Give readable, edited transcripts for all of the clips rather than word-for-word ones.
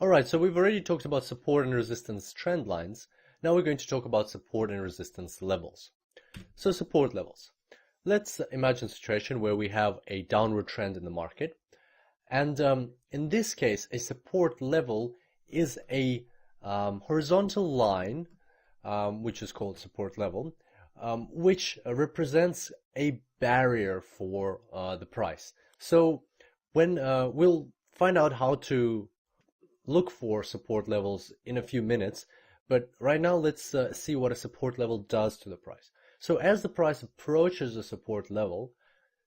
Alright, so we've already talked about support and resistance trend lines. Now we're going to talk about support and resistance levels. So support levels. Let's imagine a situation where we have a downward trend in the market. And in this case, a support level is a horizontal line, which is called support level, which represents a barrier for the price. So when we'll find out how to look for support levels in a few minutes, but right now let's see what a support level does to the price. So as the price approaches a support level,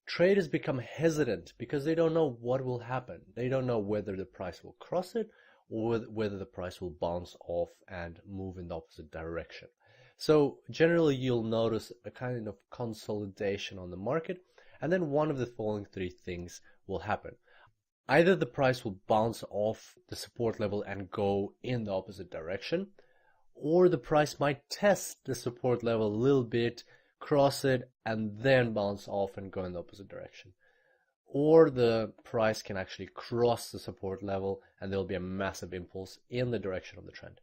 traders become hesitant because they don't know what will happen. They don't know whether the price will cross it or whether the price will bounce off and move in the opposite direction. So generally you'll notice a kind of consolidation on the market, and then one of the following three things will happen. Either the price will bounce off the support level and go in the opposite direction, or the price might test the support level a little bit, cross it, and then bounce off and go in the opposite direction. Or the price can actually cross the support level and there'll be a massive impulse in the direction of the trend.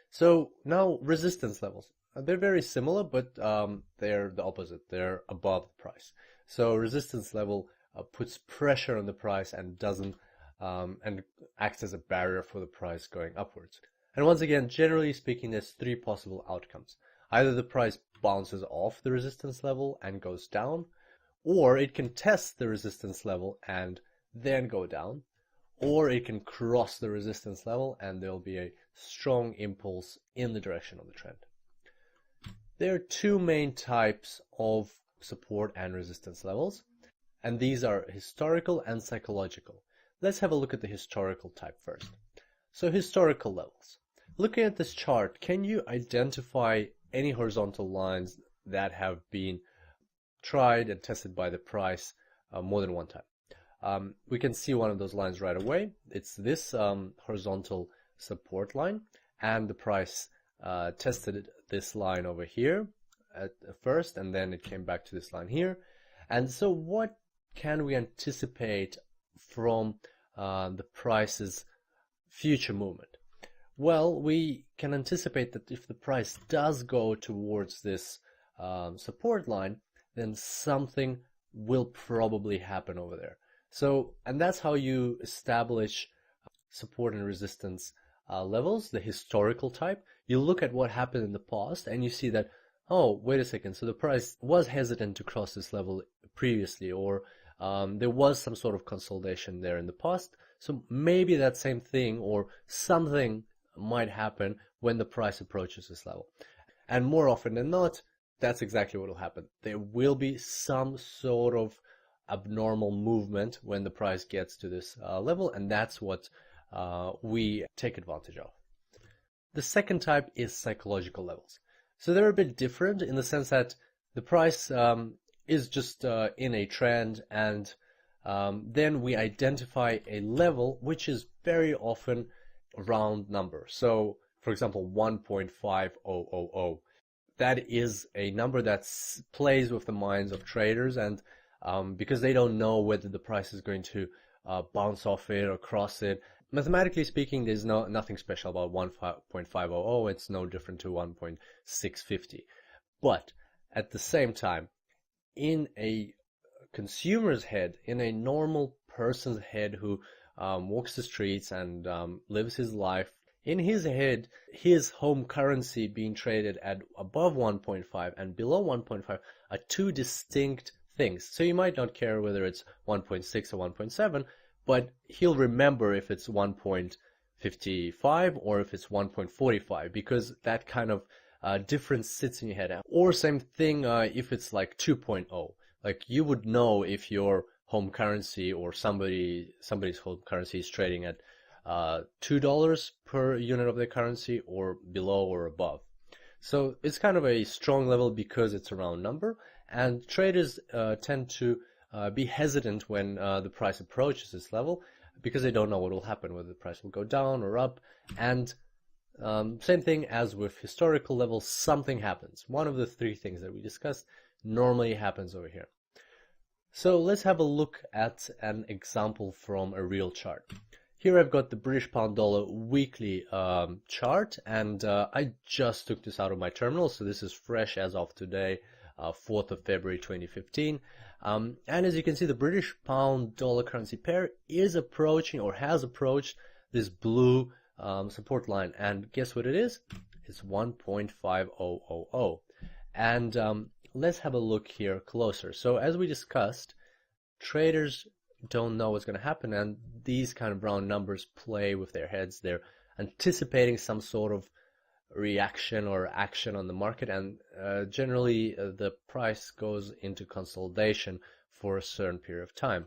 So now resistance levels. They're very similar, but they're the opposite. They're above the price. So resistance level puts pressure on the price and doesn't and acts as a barrier for the price going upwards. And once again, generally speaking, there's three possible outcomes. Either the price bounces off the resistance level and goes down, or it can test the resistance level and then go down, or it can cross the resistance level and there'll be a strong impulse in the direction of the trend. There are two main types of support and resistance levels, and these are historical and psychological. Let's have a look at the historical type first. So historical levels. Looking at this chart, can you identify any horizontal lines that have been tried and tested by the price more than one time? We can see one of those lines right away. It's this horizontal support line, and the price tested this line over here at first, and then it came back to this line here. And so what can we anticipate from the price's future movement? Well, we can anticipate that if the price does go towards this support line, then something will probably happen over there. So, and that's how you establish support and resistance levels, the historical type. You look at what happened in the past and you see that, oh, wait a second, so the price was hesitant to cross this level previously, or there was some sort of consolidation there in the past. So maybe that same thing or something might happen when the price approaches this level. And more often than not, that's exactly what will happen. There will be some sort of abnormal movement when the price gets to this level, and that's what we take advantage of. The second type is psychological levels. So they're a bit different in the sense that the price is just in a trend, and then we identify a level which is very often a round number. So for example, 1.5000. That is a number that plays with the minds of traders, and because they don't know whether the price is going to bounce off it or cross it. Mathematically speaking, there's nothing special about 1.500. It's no different to 1.650. But at the same time, in a consumer's head, in a normal person's head who walks the streets and lives his life, in his head, his home currency being traded at above 1.5 and below 1.5 are two distinct things. So you might not care whether it's 1.6 or 1.7, but he'll remember if it's 1.55 or if it's 1.45, because that kind of difference sits in your head. Or same thing if it's like 2.0. Like you would know if your home currency or somebody's home currency is trading at $2 per unit of their currency or below or above. So it's kind of a strong level because it's a round number, and traders tend to be hesitant when the price approaches this level because they don't know what will happen, whether the price will go down or up. And same thing as with historical levels, something happens. One of the three things that we discussed normally happens over here. So let's have a look at an example from a real chart. Here I've got the British pound dollar weekly chart, and I just took this out of my terminal, so this is fresh as of today, 4th of February 2015. And as you can see, the British pound dollar currency pair is approaching, or has approached, this blue support line, and guess what it is? It's 1.5000. And let's have a look here closer. So as we discussed, traders don't know what's going to happen, and these kind of round numbers play with their heads. They're anticipating some sort of reaction or action on the market, and generally the price goes into consolidation for a certain period of time.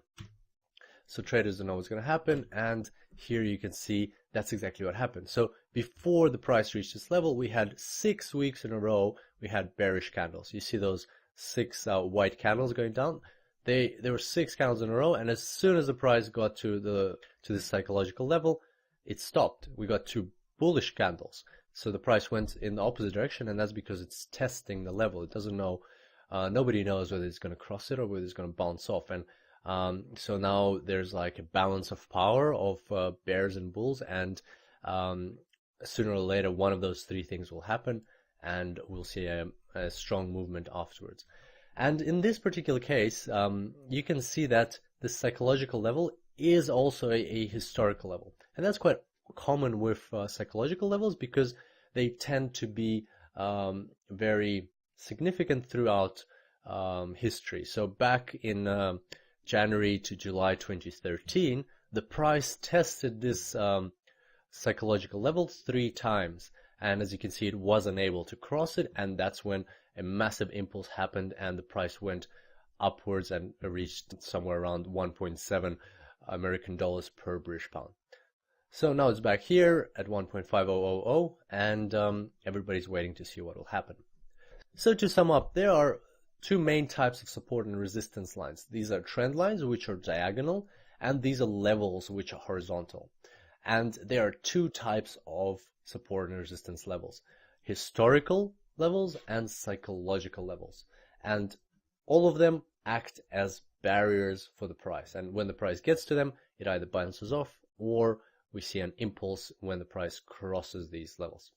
So traders don't know what's going to happen, and here you can see that's exactly what happened. So before the price reached this level, we had 6 weeks in a row we had bearish candles. You see those 6 white candles going down. There were 6 candles in a row, and as soon as the price got to this psychological level, it stopped. We got 2 bullish candles. So the price went in the opposite direction, and that's because it's testing the level. It doesn't know, nobody knows whether it's going to cross it or whether it's going to bounce off. And so now there's like a balance of power of bears and bulls, and sooner or later one of those 3 things will happen, and we'll see a strong movement afterwards. And in this particular case, you can see that the psychological level is also a historical level. And that's quite common with psychological levels, because they tend to be very significant throughout history. So back in January to July 2013, the price tested this psychological level 3 times. And as you can see, it was unable to cross it, and that's when a massive impulse happened and the price went upwards and reached somewhere around 1.7 American dollars per British pound. So now it's back here at 1.5000, and everybody's waiting to see what will happen. So to sum up, there are 2 main types of support and resistance lines. These are trend lines, which are diagonal, and these are levels, which are horizontal. And there are 2 types of support and resistance levels: historical levels and psychological levels. And all of them act as barriers for the price. And when the price gets to them, it either bounces off, or we see an impulse when the price crosses these levels.